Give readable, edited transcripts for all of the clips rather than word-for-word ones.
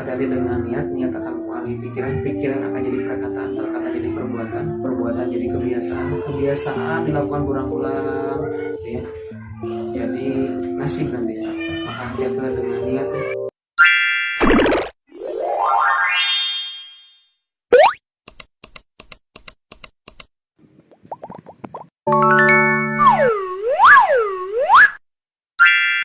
hati-hati dengan niat. Niat akan mempengaruhi pikiran, pikiran akan jadi perkataan, perkataan jadi perbuatan, perbuatan jadi kebiasaan, kebiasaan dilakukan berulang-ulang ya, jadi nasib nanti. Maka hati-hatilah dengan niat.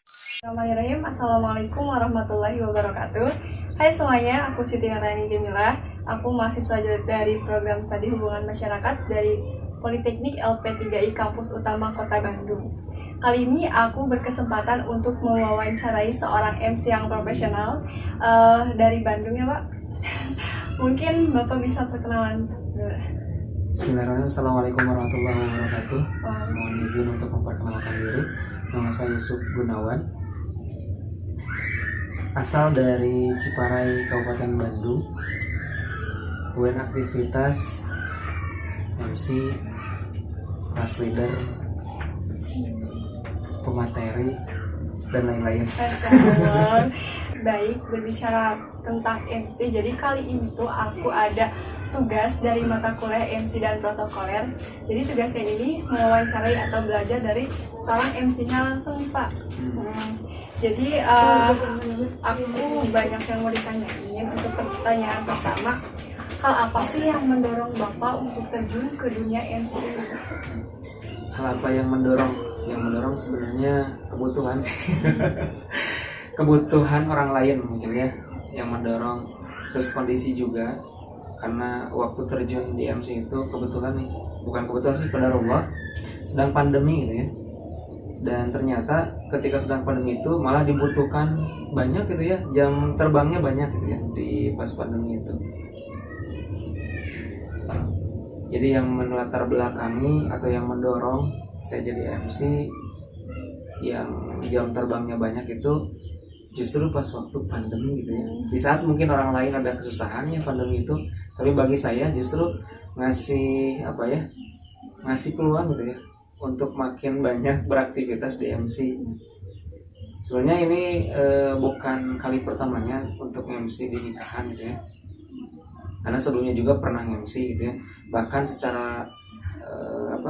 Bismillahirrahmanirrahim. Assalamualaikum warahmatullahi wabarakatuh. Hai semuanya, aku Siti Narayani Jamilah. Aku mahasiswa dari program studi hubungan masyarakat dari Politeknik LP3I Kampus Utama Kota Bandung. Kali ini aku berkesempatan untuk mewawancarai seorang MC yang profesional dari Bandung ya Pak. Mungkin Bapak bisa perkenalan. Bismillahirrahmanirrahim. Assalamualaikum warahmatullahi wabarakatuh. Mohon izin untuk memperkenalkan diri. Nama saya Yusuf Gunawan, asal dari Ciparai, Kabupaten Bandung. Kemudian aktivitas MC, class leader, pemateri, dan lain-lain. Baik, berbicara tentang MC, jadi kali ini tuh aku ada tugas dari mata kuliah MC dan protokoler. Jadi tugasnya ini mewawancarai atau belajar dari seorang MC-nya langsung Pak. Jadi aku banyak yang mau ditanyain. Untuk pertanyaan pertama, hal apa sih yang mendorong Bapak untuk terjun ke dunia MC ini? Hal apa yang mendorong? Yang mendorong sebenarnya kebutuhan sih. Kebutuhan orang lain mungkin ya yang mendorong, terus kondisi juga. Karena waktu terjun di MC itu kebetulan nih, bukan kebetulan sih, qadarullah, sedang pandemi gitu ya. Dan ternyata ketika sedang pandemi itu malah dibutuhkan banyak gitu ya, jam terbangnya banyak gitu ya di pas pandemi itu. Jadi yang melatar belakangi atau yang mendorong saya jadi MC yang jam terbangnya banyak itu justru pas waktu pandemi gitu ya. Di saat mungkin orang lain ada kesusahan ya pandemi itu, tapi bagi saya justru ngasih apa ya, ngasih peluang gitu ya untuk makin banyak beraktivitas di MC. Sebenarnya ini bukan kali pertamanya untuk MC di nikahan gitu ya, karena sebelumnya juga pernah MC gitu ya, bahkan secara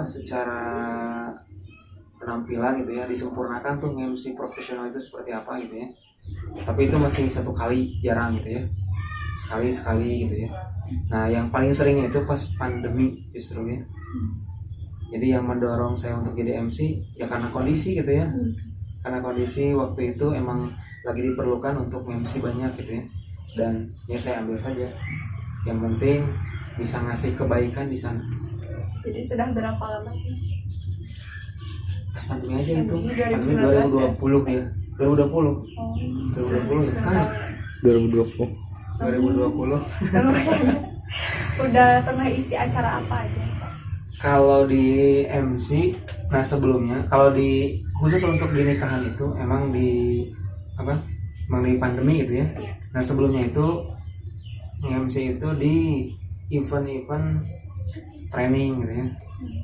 secara penampilan gitu ya disempurnakan tuh MC profesional itu seperti apa gitu ya. Tapi itu masih satu kali, jarang gitu ya, sekali gitu ya. Nah yang paling seringnya itu pas pandemi justru ya. Jadi yang mendorong saya untuk jadi MC ya karena kondisi gitu ya, karena kondisi waktu itu emang lagi diperlukan untuk MC banyak gitu ya. Dan ya saya ambil saja, yang penting bisa ngasih kebaikan di sana. Jadi sudah berapa lama? Pas pandemi aja itu, pandemi 2020 ya. 2020 ya kan? 2020. Udah pernah isi acara apa aja? Kalau di MC, nah sebelumnya kalau di khusus untuk di nikahan itu emang di emang di pandemi gitu ya. Nah sebelumnya itu MC itu di event-event training gitu ya.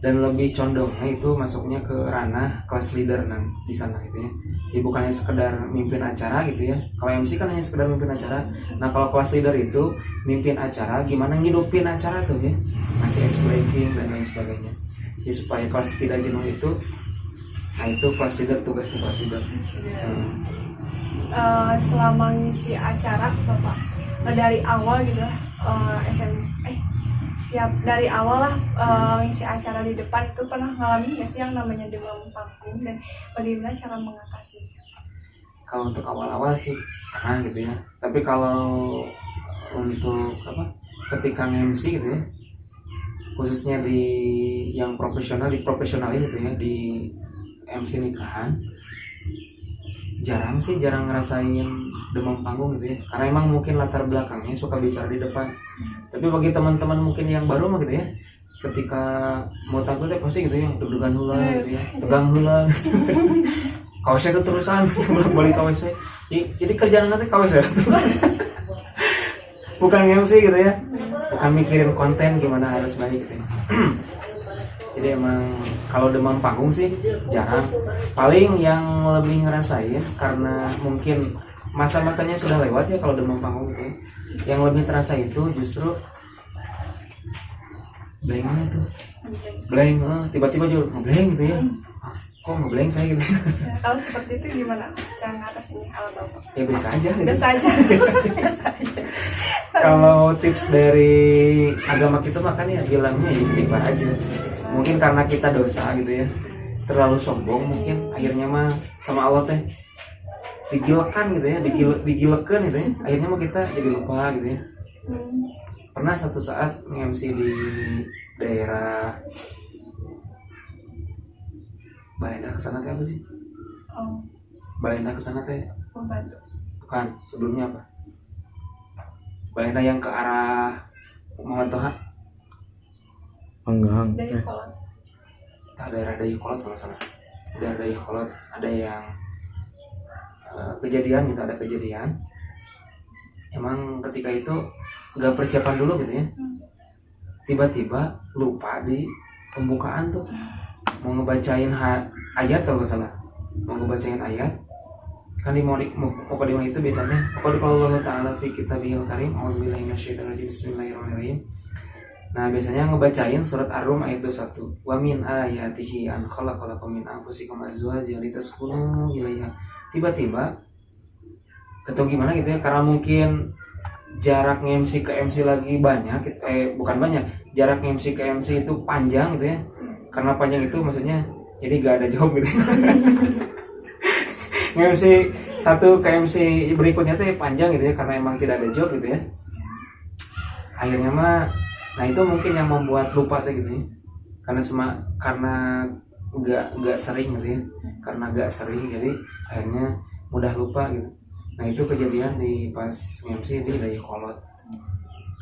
Dan lebih condongnya itu masuknya ke ranah kelas leader di sana gitu ya. Jadi bukannya sekedar mimpin acara gitu ya. Kalau MC kan hanya sekedar mimpin acara. Nah kalau kelas leader itu mimpin acara, gimana ngidupin acara tuh ya, ngasih ice breaking dan lain sebagainya. Jadi supaya kelas tidak jenuh itu, nah itu kelas leader, tugasnya kelas leader. Selama ngisi acara Bapak dari awal gitu dari awal lah ngisi acara di depan itu pernah ngalamin nggak sih yang namanya demam panggung, dan bagaimana cara mengatasinya? Kalau untuk awal-awal sih pernah gitu ya. Tapi kalau untuk ketika MC gitu ya, khususnya di yang profesional, di profesionalin gitu ya, di MC nikahan, jarang ngerasain demam panggung gitu ya, karena emang mungkin latar belakangnya suka bicara di depan. Tapi bagi teman-teman mungkin yang baru mah gitu ya, ketika mau tampil pasti gitu ya, deg-degan hula gitu ya, tegang hula. Kawesnya itu terusan bolak-balik kawesnya. Jadi kerjaan nanti kawesnya terus. Bukan MC gitu ya, bukan mikirin konten gimana harus baik gitu ya. Jadi emang kalau demam panggung sih jarang. Paling yang lebih ngerasain karena mungkin masa-masanya sudah lewat ya kalau demam panggung gitu ya. Yang lebih terasa itu justru blanknya tuh, blank, tiba-tiba juga ngeblank gitu ya. Kok ngeblank saya gitu. Ya, kalau seperti itu gimana cara ngatasinnya kalau Bapak? Ya biasa aja gitu. Biasa aja. Biasa aja. Kalau tips dari agama kita makanya bilangnya ya istighfar aja. Mungkin karena kita dosa gitu ya, terlalu sombong mungkin akhirnya mah sama Allah teh digilekan gitu ya, digilekan gitu ya. Akhirnya mah kita jadi lupa gitu ya. Pernah satu saat nge-MC di daerah Balenda kesana teh apa sih? Oh, Balenda kesana teh membantu. bukan, sebelumnya apa? Balenda yang ke arah Muhammad Toha, Panggang. Dari kolot. daerah Dayakolot kalau salah. Daerah Dayakolot ada yang kejadian gitu, ada kejadian. Emang ketika itu nggak persiapan dulu gitu ya. Tiba-tiba lupa di pembukaan tuh mau ngebacain ayat kalau nggak salah, mau ngebacain ayat kan di mukadimah itu biasanya kalau Allah Ta'ala fi kitabihil karim a'udzubillahi minasyaitonirrajim bismillahirrahmanirrahim. Nah biasanya ngebacain surat Ar-Rum ayat 21, wa min ayatihi an khalaqalakum min anfusikum azwajan litaskunu ilaiha. Tiba-tiba atau gimana gitu ya, karena mungkin jarak MC ke MC lagi banyak, bukan banyak, jarak MC ke MC itu panjang gitu ya. Karena panjang itu maksudnya jadi gak ada job gitu. MC satu ke MC berikutnya tuh panjang gitu ya, karena emang tidak ada job gitu ya. Akhirnya mah, nah itu mungkin yang membuat lupa tuh gitu ya. Karena nggak sering gitu ya, karena nggak sering jadi akhirnya mudah lupa gitu. Nah itu kejadian di pas MC di Dayakolot.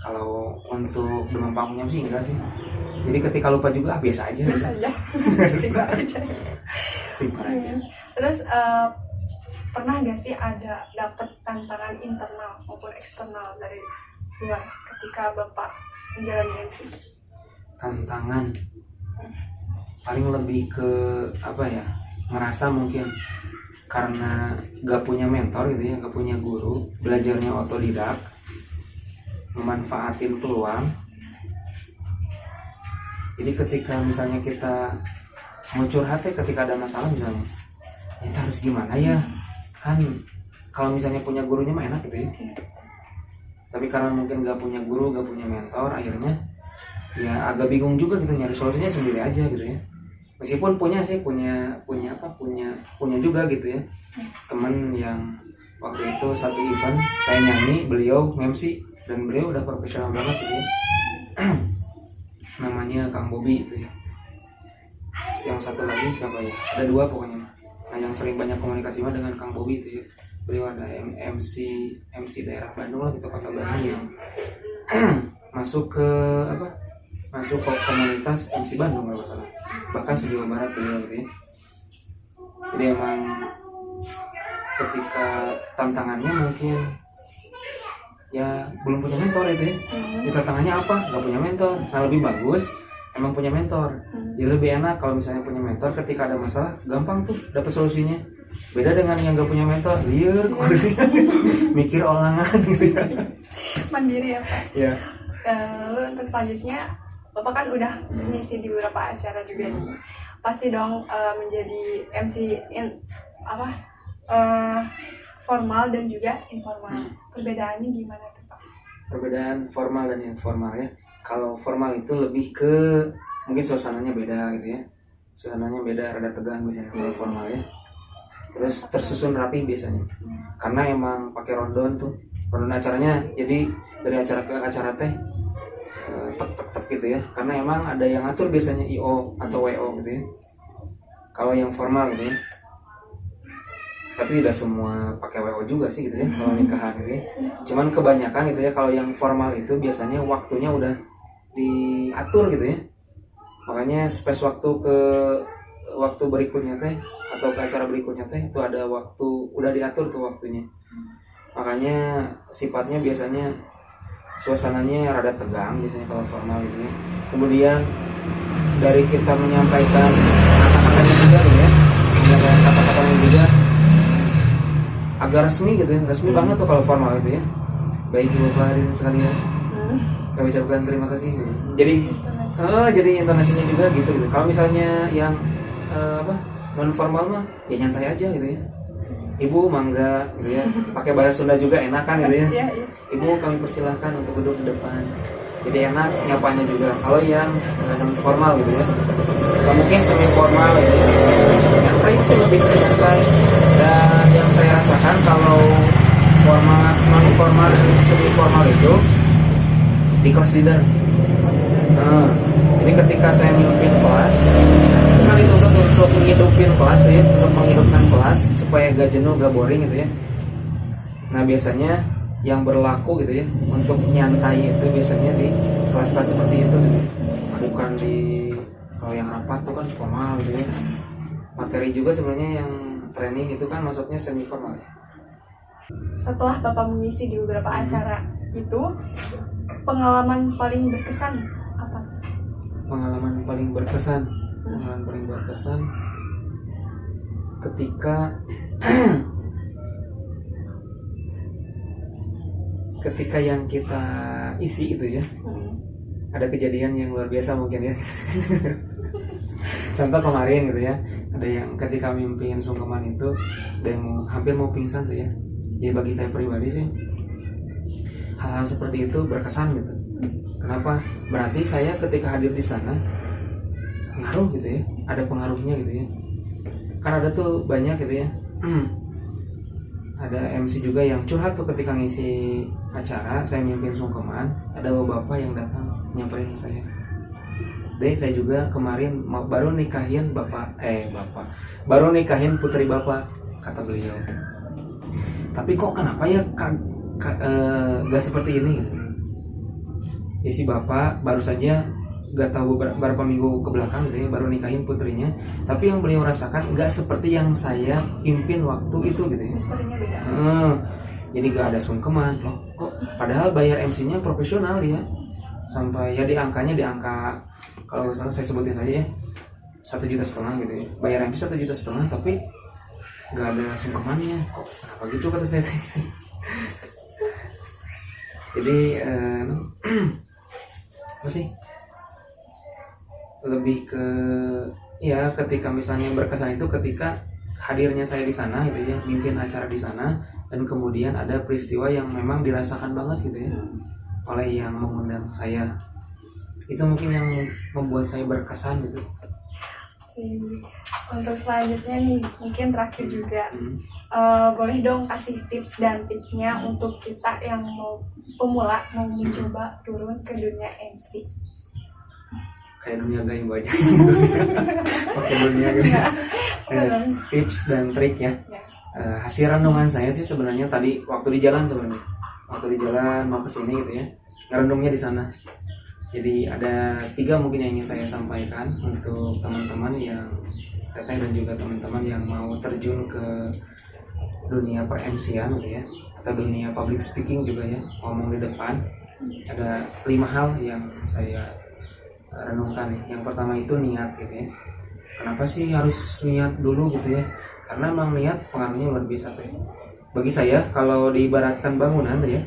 Kalau untuk demam panggungnya sih enggak sih. Jadi ketika lupa juga biasa aja. Biasa aja. Istighfar aja. Istighfar aja. Terus pernah gak sih ada dapat tantangan internal maupun eksternal dari luar ketika Bapak menjalani MC? Tantangan paling lebih ke apa ya, ngerasa mungkin karena gak punya mentor gitu ya, gak punya guru, belajarnya otodidak, memanfaatin peluang. Jadi ketika misalnya kita mau curhat ya, ketika ada masalah misalnya, kita harus gimana ya, kan kalau misalnya punya gurunya mah enak gitu ya. Tapi karena mungkin gak punya guru, gak punya mentor, akhirnya ya agak bingung juga gitu, nyari solusinya sendiri aja gitu ya. Meskipun punya juga gitu ya, temen yang waktu itu satu event saya nyanyi, beliau MC dan beliau udah profesional banget gitu ya. Namanya Kang Bobi gitu ya. Yang satu lagi siapa ya, ada dua pokoknya. Nah yang sering banyak komunikasi mah dengan Kang Bobi itu ya. Beliau ada MC daerah Bandung lah gitu, kota Bandung yang masuk ke komunitas MC Bandung kalau salah, bahkan se-Jawa Barat beliau gitu ya. Jadi emang ketika tantangannya mungkin ya belum punya mentor itu ya. Tantangannya apa? Gak punya mentor. Nah lebih bagus emang punya mentor. Jadi lebih enak kalau misalnya punya mentor, ketika ada masalah gampang tuh dapat solusinya. Beda dengan yang gak punya mentor, liar, mikir olangan gitu ya. Mandiri ya Pak. Ya. Lalu untuk selanjutnya, Bapak kan udah ngisi di beberapa acara juga nih. Pasti dong menjadi MC formal dan juga informal. Perbedaannya gimana tuh Pak? Perbedaan formal dan informal ya. Kalau formal itu lebih ke mungkin suasananya beda gitu ya. Suasananya beda, rada tegang biasanya kalau formal ya. Terus tersusun rapi biasanya. Karena emang pakai rondon tuh. Rondon acaranya jadi dari acara ke acara teh tek gitu ya. Karena emang ada yang ngatur biasanya IO atau WO gitu ya. Kalau yang formal gitu ya. Tapi tidak semua pakai WO juga sih gitu ya kalau nikahan gitu ya. Cuman kebanyakan gitu ya, kalau yang formal itu biasanya waktunya udah diatur gitu ya. Makanya space waktu berikutnya teh atau ke acara berikutnya teh itu ada waktu, udah diatur tuh waktunya. Makanya sifatnya biasanya suasananya rada tegang biasanya kalau formal gitu ya. Kemudian dari kita menyampaikan kata-katanya juga gitu ya, menyampaikan kata-katanya juga agak resmi gitu ya, resmi banget tuh kalau formal gitu ya. Baik ibu bapak hadirin sekalian, kami ucapkan terima kasih gitu. Jadi intonasinya juga gitu. Kalau misalnya yang non formal mah ya nyantai aja gitu ya. Ibu mangga gitu ya, pakai bahasa Sunda juga enakan gitu ya. Ibu kami persilahkan untuk duduk di depan. Jadi enak nyapanya juga. Kalau yang non formal gitu ya, atau mungkin semi formal gitu ya, nyantai sih, lebih ke nyantai. Dan yang saya rasakan kalau formal, non formal dan semi formal itu di kelas leader. Jadi ketika saya memimpin kelas, kan itu untuk menghidupin kelas ya, untuk menghidupkan kelas supaya gak jenuh, gak boring gitu ya. Nah biasanya yang berlaku gitu ya untuk nyantai itu biasanya di kelas-kelas seperti itu gitu. Bukan di kalau yang rapat tuh kan formal gitu ya. Materi juga sebenarnya yang training itu kan maksudnya semi formal ya. Setelah Bapak mengisi di beberapa acara itu, pengalaman paling berkesan apa? Pengalaman paling berkesan ketika ketika yang kita isi itu ya, ada kejadian yang luar biasa mungkin ya. Contoh kemarin gitu ya, ada yang ketika mimpin sungkeman itu ada yang hampir mau pingsan tuh ya. Jadi bagi saya pribadi sih hal-hal seperti itu berkesan gitu. Kenapa? Berarti saya ketika hadir di sana ngaruh gitu ya, ada pengaruhnya gitu ya. Kan ada tuh banyak gitu ya. Ada MC juga yang curhat tuh ketika ngisi acara, saya mimpin sungkeman, ada bapak yang datang nyamperin saya. Saya juga kemarin baru nikahin baru nikahin putri bapak, kata beliau. Tapi kok kenapa ya gak seperti ini gitu. Ya si bapak baru saja gak tahu beberapa minggu ke belakang gitu ya, baru nikahin putrinya, tapi yang beliau rasakan gak seperti yang saya pimpin waktu itu gitu ya. Misterinya beda. Jadi gak ada sungkeman loh, kok padahal bayar MC-nya profesional dia, sampai ya di angka kalau misalnya saya sebutin aja ya 1,5 juta gitu ya, bayar MC 1,5 juta, tapi gak ada sungkemannya, kok kenapa gitu kata saya. Jadi apa sih, lebih ke ya ketika misalnya berkesan itu ketika hadirnya saya di sana gitu ya, mimpin acara di sana, dan kemudian ada peristiwa yang memang dirasakan banget gitu ya oleh yang mengundang saya. Itu mungkin yang membuat saya berkesan gitu. Untuk selanjutnya nih, mungkin terakhir juga, boleh dong kasih tips dan triknya untuk kita yang mau pemula, mau mencoba turun ke dunia MC. Kayak dunia gaib aja. Oke, dunia gaib. Tips dan trik ya. Hasil renungan saya sih sebenarnya tadi waktu di jalan mau kesini gitu ya, ngerendungnya di sana. Jadi ada 3 mungkin yang ingin saya sampaikan untuk teman-teman yang teteh dan juga teman-teman yang mau terjun ke dunia per-MC-an gitu ya, atau dunia public speaking juga ya, ngomong di depan. Ada 5 hal yang saya renungkan nih. Yang pertama itu niat gitu ya. Kenapa sih harus niat dulu gitu ya? Karena memang niat pengaruhnya luar biasa tuh. Bagi saya kalau diibaratkan bangunan tuh ya,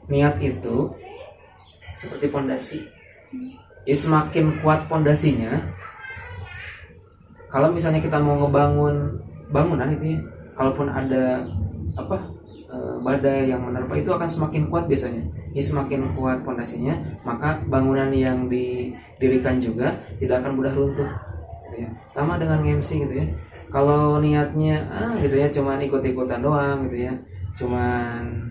niat itu seperti pondasi. Ya semakin kuat pondasinya, kalau misalnya kita mau ngebangun bangunan itu ya, kalaupun ada badai yang menerpa itu akan semakin kuat biasanya. Ya semakin kuat pondasinya, maka bangunan yang didirikan juga tidak akan mudah runtuh gitu ya. Sama dengan MC gitu ya. Kalau niatnya gitu ya, cuman ikut-ikutan doang gitu ya, cuman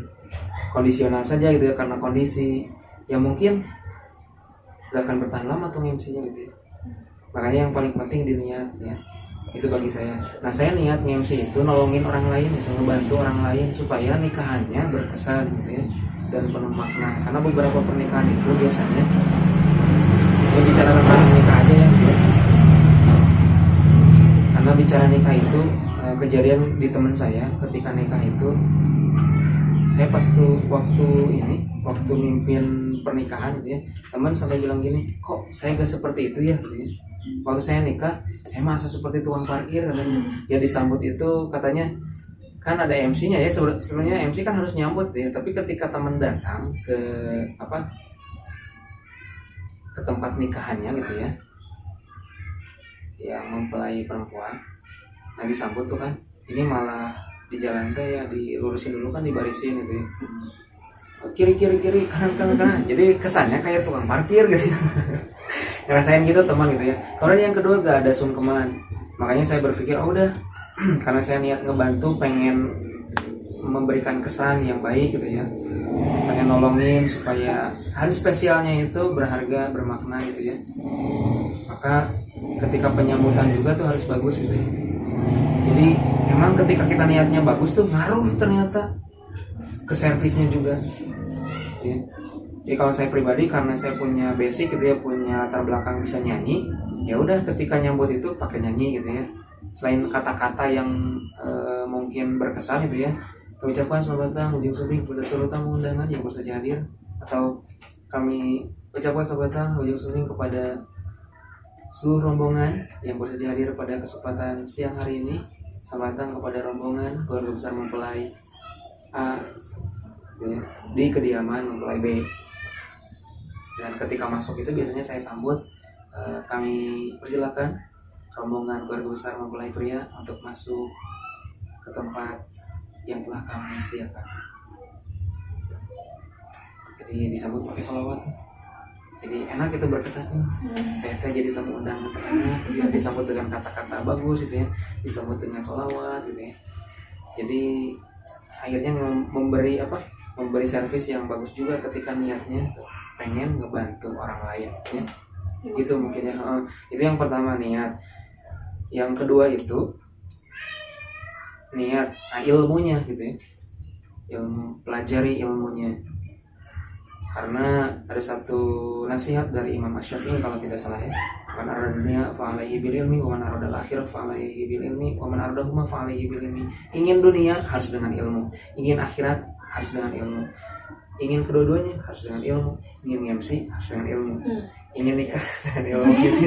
kondisional saja gitu ya, karena kondisi, ya mungkin gak akan bertahan lama tuh MC-nya gitu ya. Makanya yang paling penting di niat ya. Itu bagi saya. Nah, saya niat MC itu nolongin orang lain, gitu, ngebantu orang lain supaya nikahannya berkesan gitu ya, dan penuh makna. Karena beberapa pernikahan itu biasanya bicara tentang nikah aja ya gitu ya. Karena bicara nikah itu kejadian di teman saya ketika nikah itu, saya pas tuh waktu mimpin pernikahan gitu ya, teman sampai bilang gini, kok saya gak seperti itu ya gitu ya. Waktu saya nikah, saya masa seperti tukang parkir katanya. Ya disambut itu katanya kan ada MC-nya ya. Sebenarnya MC kan harus nyambut ya, tapi ketika teman datang ke ke tempat nikahannya gitu ya, yang mempelai perempuan, nah disambut tuh kan, ini malah di jalan teh ya dilurusin dulu kan, dibarisin gitu ya, kiri kanan, jadi kesannya kayak tukang parkir gitu ya. Ngerasain gitu teman gitu ya. Kemudian yang kedua gak ada sungkeman, makanya saya berpikir oh udah karena saya niat ngebantu, pengen memberikan kesan yang baik gitu ya, pengen nolongin supaya hari spesialnya itu berharga, bermakna gitu ya, maka ketika penyambutan juga tuh harus bagus gitu ya. Jadi emang ketika kita niatnya bagus tuh ngaruh ternyata ke servisnya juga ya. Jadi kalau saya pribadi, karena saya punya basic gitu ya, punya latar belakang bisa nyanyi, ya udah ketika nyambut itu pakai nyanyi gitu ya. Selain kata-kata yang mungkin berkesan gitu ya, ucapkan selamat datang ujung subing kepada seluruh tamu undangan yang bersedia hadir, atau kami ucapkan selamat datang ujung subing kepada seluruh rombongan yang bersedia hadir pada kesempatan siang hari ini. Selamat datang kepada rombongan keluarga besar mempelai A ya, di kediaman mempelai B. Dan ketika masuk itu biasanya saya sambut, kami persilakan rombongan keluarga besar mempelai pria untuk masuk ke tempat yang telah kami sediakan. Jadi disambut pakai sholawat, jadi enak itu berkesan. Saya teh jadi tamu undangan enak ya, disambut dengan kata-kata bagus gitu ya, disambut dengan sholawat gitu ya. Jadi akhirnya memberi servis yang bagus juga ketika niatnya pengen ngebantu orang lain ya. Gitu mungkin ya. Itu yang pertama, niat. Yang kedua itu niat, ilmunya gitu ya, pelajari ilmunya. Karena ada satu nasihat dari Imam Asy-Syafi'i kalau tidak salah ya, man arada dunya fa alaihi bil ilmi wa man arada al-akhirah fa alaihi bil ilmi wa man aradahuma fa alaihi bil ilmi. Ingin dunia harus dengan ilmu, ingin akhirat harus dengan ilmu, ingin kedua-duanya harus dengan ilmu, ingin MC harus dengan ilmu, ingin nikah dengan ilmu gitu.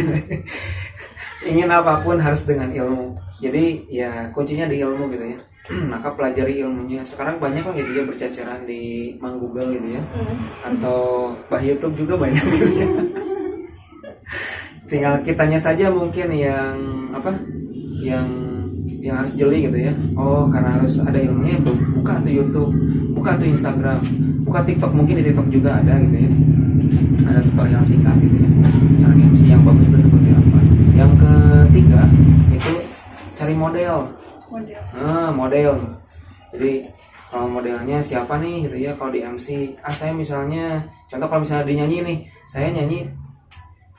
Ingin apapun harus dengan ilmu. Jadi ya kuncinya di ilmu gitu ya. Maka pelajari ilmunya. Sekarang banyak lah gitu ya berceceran di Mang Google gitu ya, atau bah YouTube juga banyak gitu ya. Tinggal kitanya saja mungkin yang yang harus jeli gitu ya. Oh karena harus ada ilmunya, buka tuh YouTube, buka tuh Instagram, buka TikTok, mungkin di TikTok juga ada gitu ya. Ada tutorial singkat gitu ya, cara MC yang bagus itu seperti apa. Yang ketiga itu cari model. Model. Jadi kalau modelnya siapa nih gitu ya, kalau di MC, saya misalnya, contoh kalau misalnya dinyanyi nih, saya nyanyi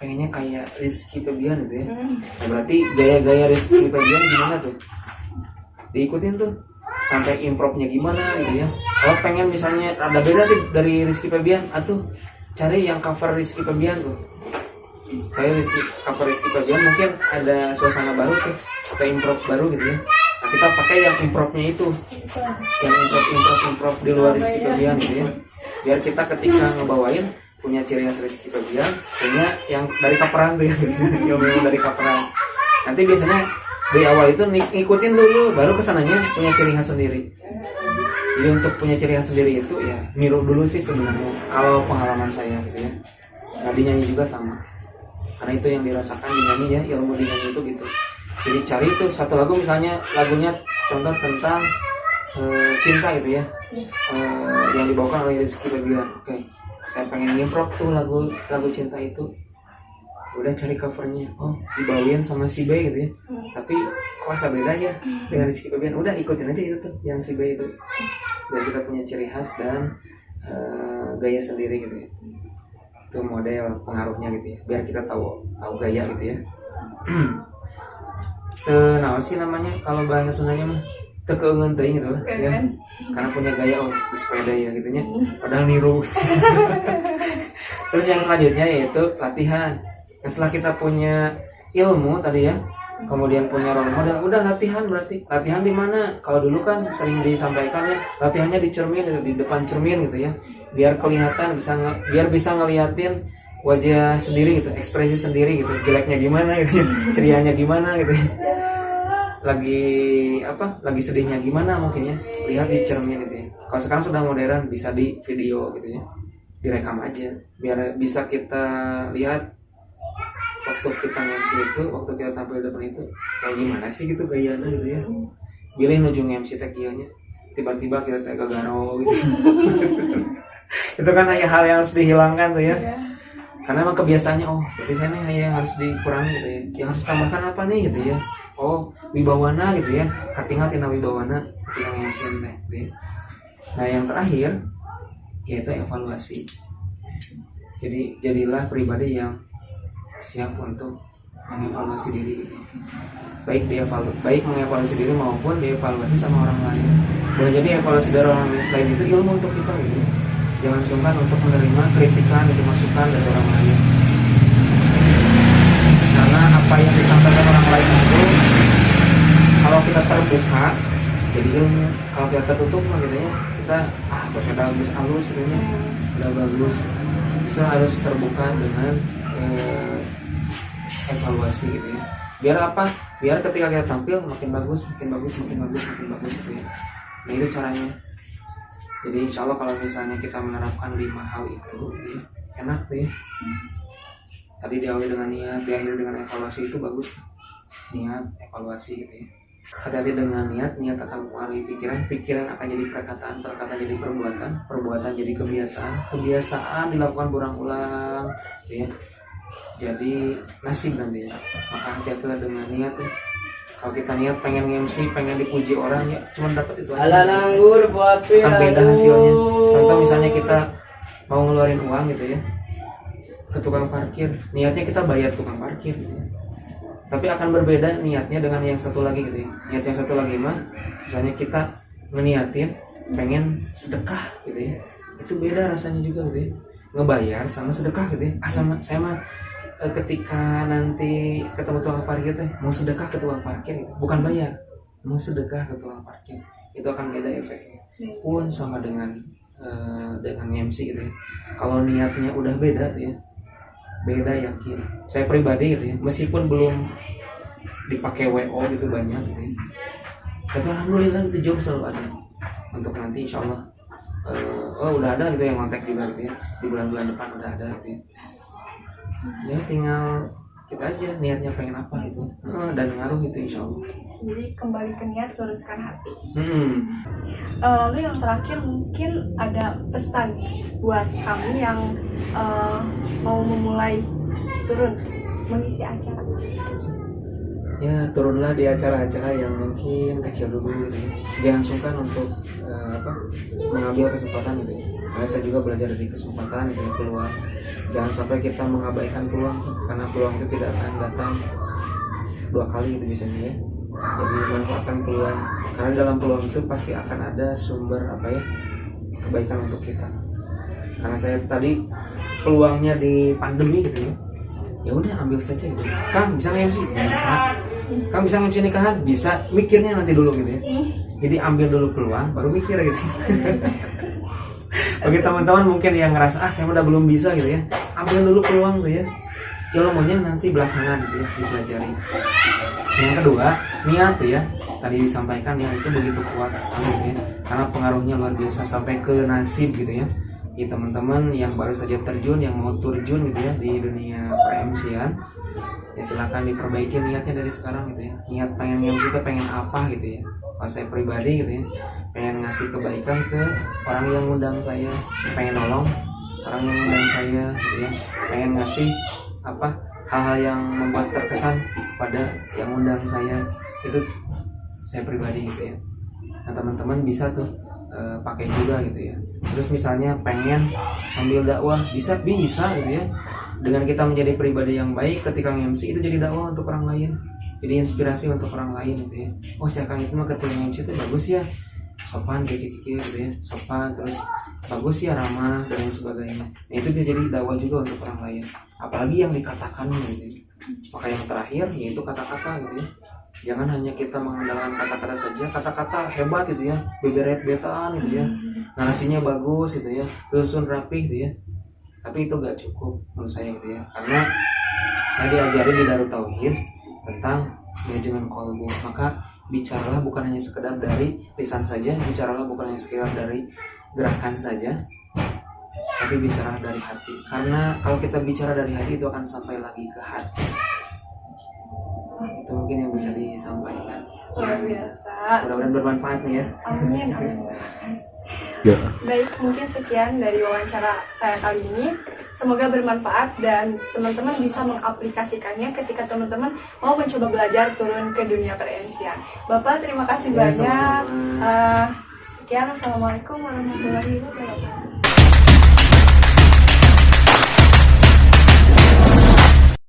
pengennya kayak Rizky Febian gitu ya. Nah, berarti gaya-gaya Rizky Febian gimana tuh? Diikutin tuh sampai improvnya gimana gitu ya. Kalau pengen misalnya ada beda tuh dari Rizky Febian, cari yang cover Rizky Febian tuh. Saya cover Rizky Febian, mungkin ada suasana baru tuh, atau improv baru gitu ya. Nah, kita pakai yang improvnya itu, yang improv di luar Rizky Febian gitu ya. Biar kita ketika ngebawain punya ciri khas Rizky Febian, punya yang dari coveran tuh ya, yang memang dari coveran. Nanti biasanya dari awal itu ngikutin dulu, baru kesananya punya ciri khas sendiri. Jadi untuk punya ciri khas sendiri itu ya niru dulu sih sebenarnya, kalau pengalaman saya gitu ya. Nah di nyanyi juga sama, karena itu yang dirasakan di nyanyi ya, ilmu di nyanyi itu gitu. Jadi cari tuh satu lagu, misalnya lagunya contoh tentang cinta gitu ya, yang dibawakan oleh Rizky Febian. Oke, saya pengen improv tuh lagu cinta itu, udah cari covernya, oh dibawain sama si B gitu ya, tapi kok asa beda ya dengan Rizky Febian, udah ikutin aja itu tuh yang si B itu, biar kita punya ciri khas dan gaya sendiri gitu ya. Itu model pengaruhnya gitu ya, biar kita tahu gaya gitu ya. Nah sih namanya kalau bahasa Sundanya mah tekeueun teuing gitu lah ya, karena punya gaya di sepeda ya gitunya, padahal niru. Terus yang selanjutnya yaitu latihan. Nah, setelah kita punya ilmu tadi ya, kemudian punya role model, udah latihan. Berarti latihan di mana? Kalau dulu kan sering disampaikan ya, latihannya di cermin, di depan cermin gitu ya, biar kelihatan, biar bisa ngeliatin wajah sendiri gitu, ekspresi sendiri gitu, jeleknya gimana gitu, cerianya gimana gitu. lagi sedihnya gimana mungkin ya, lihat di cermin gitu ya. Kalau sekarang sudah modern bisa di video gitu ya, direkam aja biar bisa kita lihat waktu kita MC itu, waktu kita tampil depan itu kayak gimana sih gitu gayanya gitu ya. Bilih nuju MC teh kieu nya tiba-tiba kita teh gagaro gitu. Itu kan hal yang harus dihilangkan tuh ya. Karena emang kebiasaannya, oh berarti saya nih yang harus dikurangi gitu ya, yang harus tambahkan apa nih gitu ya. Oh wibawana gitu ya, katingal tina wibawana ketika MC teh gitu ya. Nah yang terakhir yaitu evaluasi. Jadi jadilah pribadi yang siap untuk mengevaluasi diri, baik mengevaluasi diri maupun dievaluasi sama orang lain. Boleh jadi evaluasi dari orang lain itu ilmu untuk kita gitu. Jangan sungkan untuk menerima kritikan dan masukan dari orang lain, karena apa yang disampaikan orang lain itu kalau kita terbuka jadi ilmu, kalau kita tertutup gitu ya, kita terus ada halus gitu ya, udah bagus. Justru harus terbuka dengan evaluasi gitu ya. Biar apa? Biar ketika kita tampil makin bagus gitu ya. Nah itu caranya. Jadi insya Allah kalau misalnya kita menerapkan 5 hal itu ya, enak tuh ya. Tadi diawali dengan niat, diakhiri dengan evaluasi, itu bagus. Niat, evaluasi gitu ya. Hati-hati dengan niat akan mempengaruhi pikiran akan jadi perkataan jadi perbuatan jadi kebiasaan dilakukan berulang-ulang ya. Jadi nasib nanti ya. Maka hati-hatilah dengan niat ya. Kalau kita niat pengen MC, pengen dipuji orang ya cuma dapat itu aja. Nganggur buat kan beda hasilnya. Contoh misalnya kita mau ngeluarin uang gitu ya ke tukang parkir, niatnya kita bayar tukang parkir gitu ya. Tapi akan berbeda niatnya dengan yang satu lagi gitu ya. Niat yang satu lagi mah misalnya kita ngeniatin pengen sedekah gitu ya, itu beda rasanya juga gitu ya. Ngebayar sama sedekah gitu ya. Sama saya mah ketika nanti ketemu tukang parkir teh mau sedekah ke tukang parkir gitu. Bukan bayar, mau sedekah ke tukang parkir, itu akan beda efeknya. Pun sama dengan MC gitu ya. Kalau niatnya udah beda tuh ya, beda yakin. Saya pribadi gitu ya, meskipun belum dipakai WO gitu banyak gitu ya, tapi alhamdulillah itu job selalu ada untuk nanti insya Allah. Udah ada gitu yang kontak juga gitu ya, di bulan-bulan depan udah ada gitu ya. Ya tinggal kita aja niatnya pengen apa gitu, dan ngaruh gitu insya Allah. Jadi kembali ke niat, luruskan hati. Lalu yang terakhir mungkin ada pesan buat kami yang mau memulai turun mengisi acara. Ya turunlah di acara-acara yang mungkin kecil dulu gitu ya. Jangan sungkan untuk mengambil kesempatan gitu ya. Karena saya juga belajar dari kesempatan gitu ya, peluang. Jangan sampai kita mengabaikan peluang karena peluang itu tidak akan datang 2 kali gitu biasanya ya. Jadi manfaatkan peluang, karena dalam peluang itu pasti akan ada sumber kebaikan untuk kita. Karena saya tadi peluangnya di pandemi gitu ya udah ambil saja gitu. Kang bisa nge-MC? Bisa. Kang bisa nge-MC nikahan? Bisa. Mikirnya nanti dulu gitu ya. Jadi ambil dulu peluang baru mikir gitu. Bagi teman-teman mungkin yang ngerasa saya udah belum bisa gitu ya, ambil dulu peluang tuh ya. Ilmunya nanti belakangan gitu ya dipelajari. Yang kedua, niat tuh ya. Tadi disampaikan yang itu begitu kuat sekali gitu ya. Karena pengaruhnya luar biasa sampai ke nasib gitu ya. Ya teman-teman yang baru saja terjun, yang mau terjun gitu ya di dunia per-MC-an, ya silakan diperbaiki niatnya dari sekarang gitu ya. Niat pengen MC itu pengen apa gitu ya. Kalau saya pribadi gitu ya, pengen ngasih kebaikan ke orang yang ngundang saya, pengen nolong orang yang ngundang saya gitu ya, pengen ngasih hal-hal yang membuat terkesan pada yang ngundang saya, itu saya pribadi gitu ya. Nah teman-teman bisa tuh pakai juga gitu ya. Terus misalnya pengen sambil dakwah, bisa gitu ya. Dengan kita menjadi pribadi yang baik ketika MC itu jadi dakwah untuk orang lain, jadi inspirasi untuk orang lain gitu ya. Oh si Akang itu mah ketika MC itu bagus ya, sopan kayak gitu ya, sopan terus bagus ya, ramah dan lain sebagainya. Nah itu dia jadi dakwah juga untuk orang lain, apalagi yang dikatakan gitu ya. Maka yang terakhir yaitu kata-kata gitu ya. Jangan hanya kita mengandalkan kata-kata saja, kata-kata hebat gitu ya, beberet betaan gitu ya, narasinya bagus gitu ya, susun rapi gitu ya. Tapi itu gak cukup menurut saya gitu ya. Karena saya diajari di Darut Tauhid tentang manajemen kolbu. Maka bicaralah bukan hanya sekedar dari lisan saja, bicaralah bukan hanya sekedar dari gerakan saja, tapi bicara dari hati. Karena kalau kita bicara dari hati itu akan sampai lagi ke hati. Itu mungkin yang bisa disampaikan. Luar biasa. Mudah-mudahan bermanfaat nih ya. Amin, amin. Ya. Baik, mungkin sekian dari wawancara saya kali ini. Semoga bermanfaat dan teman-teman bisa mengaplikasikannya ketika teman-teman mau mencoba belajar turun ke dunia per-MC-an. Bapak, terima kasih Ya, banyak. sama-sama. Sekian, Assalamualaikum warahmatullahi wabarakatuh.